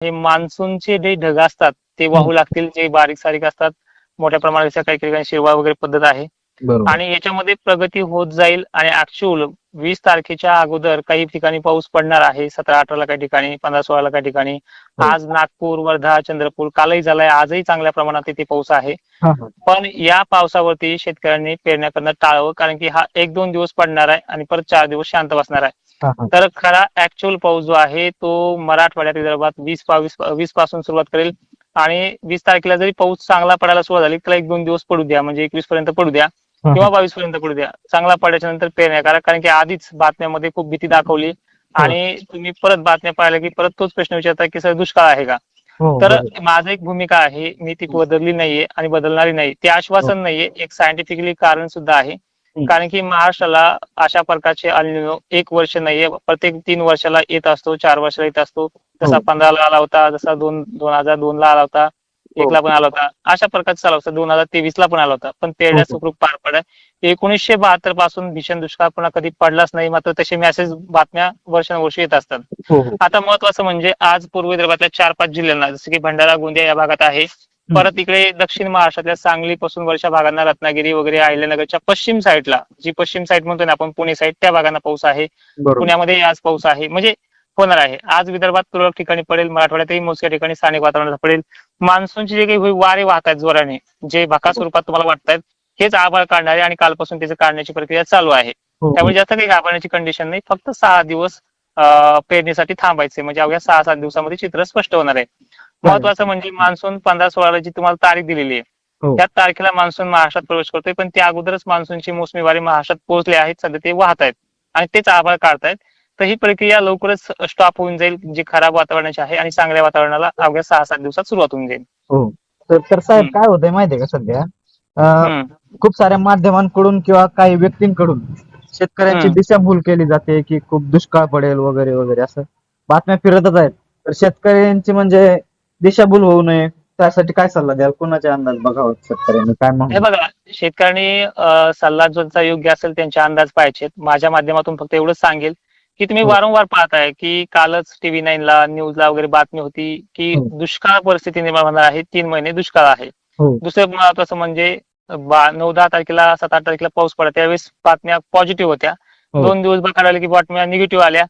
हे मान्सूनचे जे ढग असतात ते वाहू लागतील, जे बारीक सारीक असतात. मोठ्या प्रमाणात काही ठिकाणी शिरवाळ वगैरे पद्धत आहे बरोबर. आणि याच्यामध्ये प्रगती होत जाईल आणि ऍक्च्युअल 20 तारखेच्या अगोदर काही ठिकाणी पाऊस पडणार आहे. 17-18ला काही ठिकाणी, 15-16ला काही ठिकाणी. हो. आज नागपूर, वर्धा, चंद्रपूर कालही झालाय, आजही चांगल्या प्रमाणात तिथे पाऊस आहे. हा हा पण या पावसावरती शेतकऱ्यांनी पेरण्या करणं टाळावं, कारण की हा 1-2 दिवस पडणार आहे आणि परत 4 दिवस शांत बसणार आहे. हा हा तर खरा ऍक्च्युअल पाऊस जो आहे तो मराठवाड्यात, विदर्भात 20 पासून सुरुवात करेल आणि 20 तारखेला जरी पाऊस चांगला पडायला सुरुवात झाली तर 1-2 दिवस पडू द्या, म्हणजे 21 पर्यंत पडू द्या हा किंवा हा 22 पर्यंत पडू द्या. चांगला पडल्याच्या नंतर पेरण्या करा, कारण की आधीच बातम्यामध्ये खूप भीती दाखवली हो आणि तुम्ही परत बातम्या पाहिल्या की परत तोच प्रश्न विचारता की सर दुष्काळ आहे का. हो तर बरोबर. माझं एक भूमिका आहे, मी ती बदलली नाहीये आणि बदलणारी नाही. ते हो. आश्वासन नाहीये, एक सायंटिफिकली कारण सुद्धा आहे. हम्म. कारण की महाराष्ट्राला अशा प्रकारचे अल निनो एक वर्ष नाहीये, प्रत्येक 3 वर्षाला येत असतो, 4 वर्षाला येत असतो. जसा हो 15ला आला होता, जसा 2002ला आला होता, हो 1ला पण आला होता. अशा प्रकारचा चालू असतो. 2023ला पण आला होता, पण हो पेरड्या हो सुखरूप पार पडाय. 1972 पासून भीषण दुष्काळ पुन्हा कधी पडलाच नाही. मात्र तसे मेसेज, बातम्या वर्षानुवर्षी येत असतात. हो हो. आता महत्वाचं म्हणजे आज पूर्व विदर्भातल्या 4-5 जिल्ह्यांना, जसं की भंडारा, गोंदिया या भागात आहे. हम्म. परत इकडे दक्षिण महाराष्ट्रातल्या सांगलीपासून वरच्या भागांना, रत्नागिरी वगैरे, अहिल्यानगरच्या पश्चिम साईडला, जी पश्चिम साईड म्हणतो ना आपण, पुणे साईड, त्या भागांना पाऊस आहे. बरोबर. पुण्यामध्ये आज पाऊस आहे, म्हणजे होणार आहे. आज विदर्भात तुरळक ठिकाणी पडेल, मराठवाड्यातही मोजक्या ठिकाणी स्थानिक वातावरणात पडेल. मान्सूनचे जे काही वारे वाहत आहेत जोराने, जे भाका हो स्वरूपात तुम्हाला वाटतायत, हेच आभाळ काढणारे आणि कालपासून त्याचं काढण्याची प्रक्रिया चालू आहे. हो हो त्यामुळे जास्त काही घाबरण्याची कंडिशन नाही. फक्त 6 दिवस पेरणीसाठी थांबायचे, म्हणजे अवघ्या 6-7 दिवसामध्ये चित्र स्पष्ट होणार आहे. चालेल महत्वाचं चालेल. म्हणजे मान्सून 15-16ला जी तुम्हाला तारीख दिलेली आहे, हो त्या तारखेला मान्सून महाराष्ट्रात प्रवेश करतोय, पण त्या अगोदरच मान्सूनची मोसमी वारे महाराष्ट्रात पोहोचले आहेत. सध्या ते वाहत आहेत आणि तेच आभाळ काढतायत. तर ही प्रक्रिया लवकरच स्टॉप होऊन जाईल, जी खराब वातावरणाची आहे, आणि चांगल्या वातावरणाला अवघ्या 6-7 दिवसात सुरुवात होऊन जाईल. हो. तर साहेब हम्म, काय होतंय माहितीये का सध्या अं, हम्म, खूप साऱ्या माध्यमांकडून किंवा काही व्यक्तींकडून शेतकऱ्यांची हम्म. दिशाभूल केली जाते की खूप दुष्काळ पडेल वगैरे वगैरे असं बातम्या फिरतच आहेत. तर शेतकऱ्यांची म्हणजे दिशाभूल होऊ नये त्यासाठी काय सल्ला द्याल? कोणाचे अंदाज बघावं शेतकऱ्यांनी काय हे म्हणून? बघा, शेतकऱ्यांनी सल्ला ज्यांचा योग्य असेल त्यांचे अंदाज पाहायचे. माझ्या माध्यमातून फक्त एवढंच सांगेल की तुम्ही हो वारंवार पाहताय की कालच TV9ला, न्यूजला वगैरे बातमी होती की हो दुष्काळ परिस्थिती निर्माण होणार आहे, 3 महिने दुष्काळ आहे. हो दुसरं महत्वाचं म्हणजे 9-10 तारखेला, 7-8 तारखेला पाऊस पडला, त्यावेळेस बातम्या पॉझिटिव्ह होत्या. हो 2 दिवस बघायला आले की बातम्या निगेटिव्ह आल्या.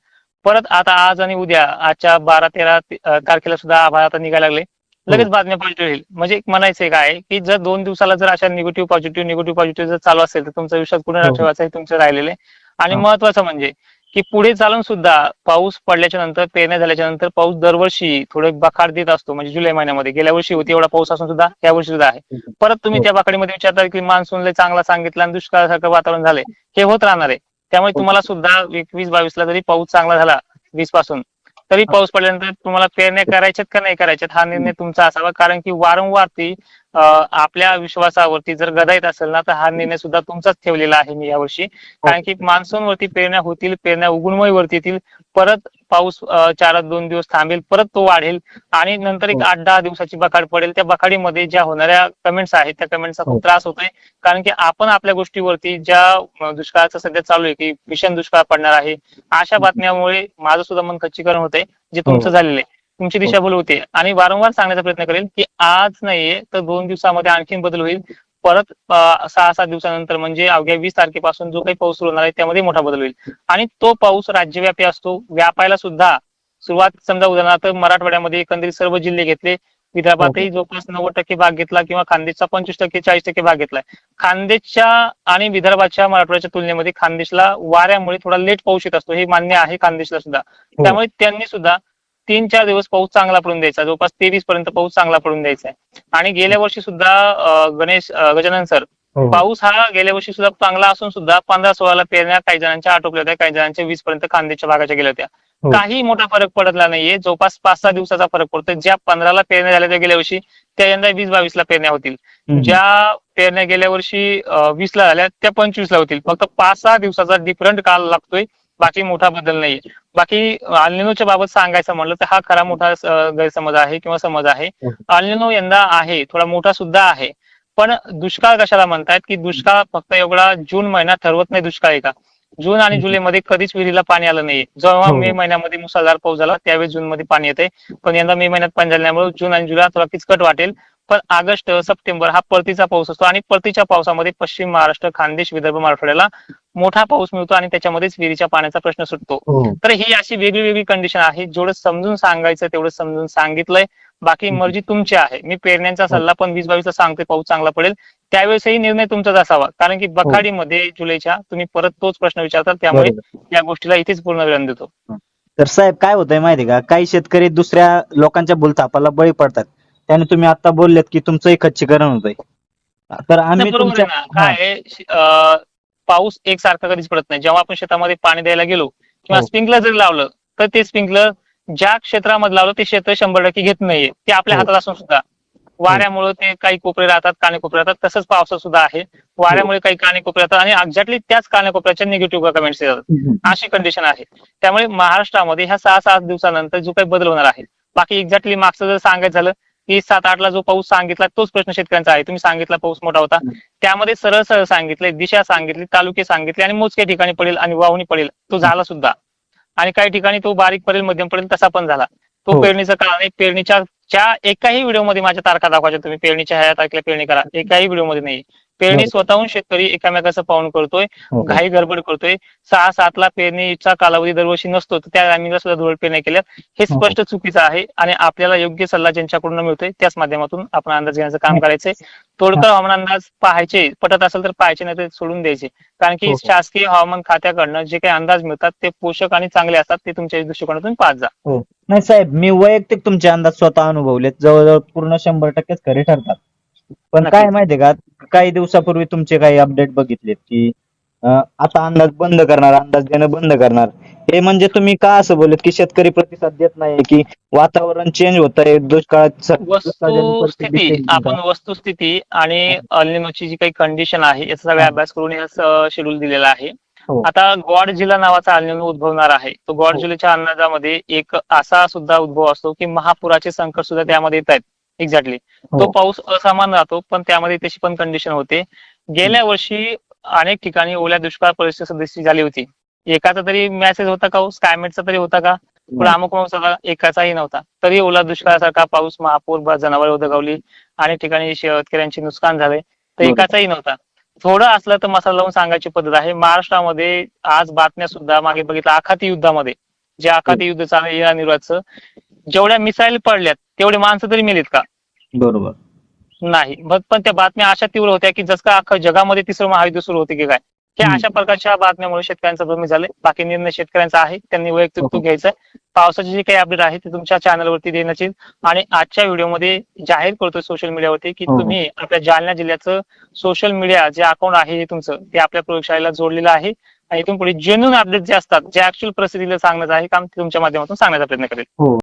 परत आता आज आणि उद्या, आजच्या 12-13 तारखेला सुद्धा आभाळ आता निघायला लागले, हो लगेच बातम्या पॉझिटिव्ह येईल. म्हणजे एक म्हणायचंय काय की जर 2 दिवसाला जर अशा निगेटिव्ह पॉझिटिव्ह जर चालू असेल तर तुमचा विश्वास कुठे हो हो ठेवायचा हे तुमचं राहिलेलं आहे. आणि हा महत्वाचं म्हणजे की पुढे चालून सुद्धा पाऊस पडल्याच्या नंतर, पेरण्या झाल्याच्या नंतर पाऊस दरवर्षी थोडं बखार देत असतो. म्हणजे जुलै महिन्यामध्ये गेल्या वर्षी होती एवढा पाऊस असून सुद्धा या वर्षी सुद्धा आहे. परत तुम्ही हो त्या बाकडीमध्ये विचारता की मान्सूनला चांगला सांगितलं आणि दुष्काळासारखं वातावरण झालंय, हे होत राहणार आहे. त्यामुळे हो तुम्हाला सुद्धा 21-22ला जरी पाऊस चांगला झाला 20 पासून, तरी पाऊस पडल्यानंतर तुम्हाला पेरण्या करायच्यात का नाही करायच्यात हा निर्णय तुमचा असावा. कारण की वारंवार ती आपल्या विश्वासावरती जर गदा असेल ना, तर हा निर्णय सुद्धा तुमचाच ठेवलेला आहे मी यावर्षी. हो कारण की मान्सूनवरती पेरण्या होतील, पेरण्या उगवणमय वरती येतील, परत पाऊस 4-2 दिवस थांबेल, परत तो वाढेल आणि नंतर एक हो 8-10 दिवसाची बखाड पडेल. त्या बखाडीमध्ये ज्या होणाऱ्या कमेंट्स आहेत त्या कमेंट्सचा हो खूप त्रास होतोय. कारण की आपण आपल्या गोष्टीवरती ज्या दुष्काळाचं सध्या चालू आहे की भीषण दुष्काळ पडणार आहे, अशा बातम्यामुळे माझं सुद्धा मन खच्चीकरण होतंय, जे हो तुमचं झालेलं आहे. तुमची हो दिशाभूल होते आणि वारंवार सांगण्याचा प्रयत्न करेल की आज नाहीये तर 2 दिवसामध्ये आणखीन बदल होईल. परत 6-7 दिवसानंतर, म्हणजे अवघ्या 20 तारखेपासून जो काही पाऊस सुरू होणार आहे त्यामध्ये मोठा बदल होईल. आणि तो पाऊस राज्यव्यापी असतो, व्यापायला सुद्धा सुरुवात, समजा उदाहरणार्थ मराठवाड्यामध्ये एकंदरीत सर्व जिल्हे घेतले, हो हो विदर्भातही जवळपास 90% भाग घेतला किंवा खानदेशचा 25%, 40% भाग घेतलाय. खानदेशच्या आणि विदर्भाच्या, मराठवाड्याच्या तुलनेमध्ये खानदेशला वाऱ्यामुळे थोडा लेट पाऊस येत असतो, हे मान्य आहे खानदेशला सुद्धा. हो त्यामुळे त्यांनी सुद्धा 3-4 दिवस पाऊस चांगला पडून द्यायचा, जवळपास 23 पर्यंत पाऊस चांगला पडून द्यायचा आहे. आणि गेल्या वर्षी सुद्धा गजानन सर, हो हो पाऊस हा गेल्या वर्षी सुद्धा चांगला असून सुद्धा 15-16ला पेरण्या काही जणांच्या आटोपल्या होत्या, काही जणांच्या 20 पर्यंत खानदेशच्या भागाच्या गेल्या होत्या. हो काही मोठा फरक पडला नाहीये, जवळपास 5-6 दिवसाचा फरक पडतोय. ज्या 15ला पेरण्या झाल्या त्या गेल्या वर्षी, त्या यंदा 20-22ला पेरण्या होतील. हम्म. ज्या पेरण्या गेल्या वर्षी 20ला झाल्या त्या 25ला होतील. फक्त 5-6 दिवसाचा डिफरंट काल लागतोय, बाकी मोठा बदल नाहीये. बाकी अल निनोच्या बाबत सांगायचं म्हणलं तर हा खरा मोठा गैरसमज आहे किंवा समज आहे. हो अल निनो यंदा आहे, थोडा मोठा सुद्धा आहे. पण दुष्काळ कशाला म्हणतायत की दुष्काळ फक्त एवढा जून महिना ठरवत नाही दुष्काळ आहे का. जून आणि जुलैमध्ये कधीच विहिरीला पाणी आलं नाहीये. जेव्हा हो, मे हो. महिन्यामध्ये मुसळधार पाऊस झाला त्यावेळेस जूनमध्ये पाणी येते. पण यंदा मे महिन्यात पाणी झाल्यामुळे जून आणि जुलै थोडा किचकट वाटेल. पण ऑगस्ट सप्टेंबर हा परतीचा पाऊस असतो आणि परतीच्या पावसामध्ये पश्चिम महाराष्ट्र, खानदेश, विदर्भ, मराठवाड्याला मोठा पाऊस मिळतो आणि त्याच्यामध्येच विहिरीच्या पाण्याचा प्रश्न सुटतो. हो. तर ही अशी वेगळी वेगळी कंडिशन आहे. जेवढं समजून सांगायचं तेवढं समजून सांगितलंय. बाकी हम्म. मर्जी तुमची आहे. मी पेरण्यांचा हो, सल्ला पण 20-22 सांगते पाऊस चांगला पडेल. त्यावेळेसही निर्णय तुमचाच असावा. कारण की हो. बखाडीमध्ये जुलैच्या तुम्ही परत तोच प्रश्न विचारता त्यामुळे बरोबर. या गोष्टीला इथेच पूर्ण विराम देतो. तर साहेब काय होतंय माहिती का, काही शेतकरी दुसऱ्या लोकांच्या भूलथापाला बळी पडतात. त्याने तुम्ही आता बोललेत की तुमचंही खच्चीकरण होतंय. तर नाही, आम्ही बरोबर तुमच्या आहे ना. काय आहे, पाऊस एकसारखा कधीच पडत नाही. जेव्हा आपण शेतामध्ये पाणी द्यायला गेलो किंवा हो. स्प्रिंकलर जरी लावलं तर ते स्प्रिंकलर ज्या क्षेत्रामध्ये लावलं ते क्षेत्र 100% घेत नाहीये. ते आपल्या हो. हातात असून सुद्धा वाऱ्यामुळे ते काही कोपरे राहतात, कानेकोपरे राहतात. तसंच पावसात सुद्धा आहे. वाऱ्यामुळे काही कानेकोपरे राहतात आणि एक्झॅक्टली त्याच कानेकोपऱ्याच्या निगेटिव्ह कमेंट्स येतात. हम्म. अशी कंडिशन आहे. त्यामुळे महाराष्ट्रामध्ये ह्या 6-7 दिवसानंतर जो काही बदल होणार आहे. बाकी एक्झॅक्टली मागचं जर सांगायचं झालं की 7-8 ला जो पाऊस सांगितला तोच प्रश्न शेतकऱ्यांचा आहे. तुम्ही सांगितला पाऊस मोठा होता. त्यामध्ये सरळ सरळ सांगितलंय, दिशा सांगितली, तालुके सांगितले आणि मोजक्या ठिकाणी पडेल आणि वाहुणी पडेल. तो झाला सुद्धा. आणि काही ठिकाणी तो बारीक पडेल, मध्यम पडेल, तसा पण झाला. तो हो. पेरणीचा काळ नाही. पेरणीच्या एकाही व्हिडिओमध्ये माझ्या तारखा दाखवायच्या तुम्ही, पेरणीच्या ह्या तारखेला पेरणी करा. एकाही व्हिडिओमध्ये नाही. पेरणी बरोबर. स्वतःहून शेतकरी एकामेकाचं पाहून करतोय, हो, हो. घाई गडबड करतोय. 6-7 ला पेरणीचा कालावधी दरवर्षी नसतो, तर त्या टायमिंगला सुद्धा धुळट पेरण्या केल्या. हे हो, हो. स्पष्ट चुकीचं आहे आणि आपल्याला योग्य सल्ला ज्यांच्याकडून मिळतोय त्याच माध्यमातून आपण अंदाज घेण्याचं काम करायचंय. तोडकर हवामान अंदाज पाहायचे, पटत असेल तर पाहायचे, नाही तर सोडून द्यायचे. कारण की हो, हो. शासकीय हवामान खात्याकडनं जे काही अंदाज मिळतात ते पोषक आणि चांगले असतात. ते तुमच्या दृष्टिकोनातून पाहत जा. हो. नाही साहेब, मी वैयक्तिक तुमचे अंदाज स्वतः अनुभवलेत. जवळजवळ पूर्ण 100%च खरे ठरतात. पण काय नक्कीच. माहितीये का, काही दिवसापूर्वी तुमचे काही अपडेट बघितलेत की आता अंदाज बंद करणार, अंदाज देणं बंद करणार. हे म्हणजे तुम्ही का असं बोलत की शेतकरी प्रतिसाद देत नाही, की वातावरण चेंज होत आहे, दुष्काळात दुष्काळजन्य परिस्थिती वस्तुस्थिती, change होत आपण आहे. वस्तुस्थिती आणि अल्निनोची जी काही कंडिशन आहे याचा सगळा हा. अभ्यास करून हे शेड्यूल दिलेला आहे. हो. आता गॉडजिला नावाचा अल्निनो उद्भवणार आहे. तो हो. गॉडजिलाच्या अंदाजामध्ये एक असा सुद्धा उद्भव असतो की महापुराचे संकट सुद्धा त्यामध्ये येत आहेत. एक्झॅक्टली. तो हो. पाऊस असमान राहतो, पण त्यामध्ये तशी पण कंडिशन होते. गेल्या वर्षी अनेक ठिकाणी ओल्या दुष्काळ परिस्थिती सदृश्य झाली होती. एकाचा तरी मेसेज होता का हो? स्कायमेटचा तरी होता का? पण नाही. अमुक सगळा एकाचाही नव्हता. तरी ओला दुष्काळासारखा पाऊस, महापूर, जनावरे उदगावली, अनेक ठिकाणी शेतकऱ्यांचे नुकसान झाले. तर बरोबर. एकाचाही नव्हता. थोडं असलं तर मसाला लावून सांगायची पद्धत आहे. महाराष्ट्रामध्ये आज बातम्या सुद्धा मागे बघितलं, आखाती युद्धामध्ये जे आखाती युद्ध चालू आहे इराण इराकचं, जेवढ्या मिसाईल पडल्यात तेवढे माणसं तरी मेलीत का? बरोबर. नाही. पण त्या बातम्या अशा तीव्र होत्या की जसं का अख्खा जगामध्ये तिसरं महायुद्ध सुरू होते की काय. हे अशा प्रकारच्या बातम्यामुळे शेतकऱ्यांचं भ्रम झालंय. बाकी निर्णय शेतकऱ्यांचा आहे, त्यांनी वैयक्तिक तो घ्यायचा आहे. पावसाचे जे काही अपडेट आहे ते तुमच्या चॅनलवरती देण्यात येईल आणि आजच्या व्हिडिओमध्ये जाहीर करतोय सोशल मीडियावरती की हो. तुम्ही आपल्या जालना जिल्ह्याचं सोशल मीडिया जे अकाउंट आहे हे तुमचं, ते आपल्या प्रयोगशाळेला जोडलेलं आहे आणि इथून पुढे जेन्युइन अपडेट जे असतात, जे ऍक्च्युअल परिस्थितीला सांगण्याचं आहे काम, ते तुमच्या माध्यमातून सांगण्याचा प्रयत्न करेल. हो.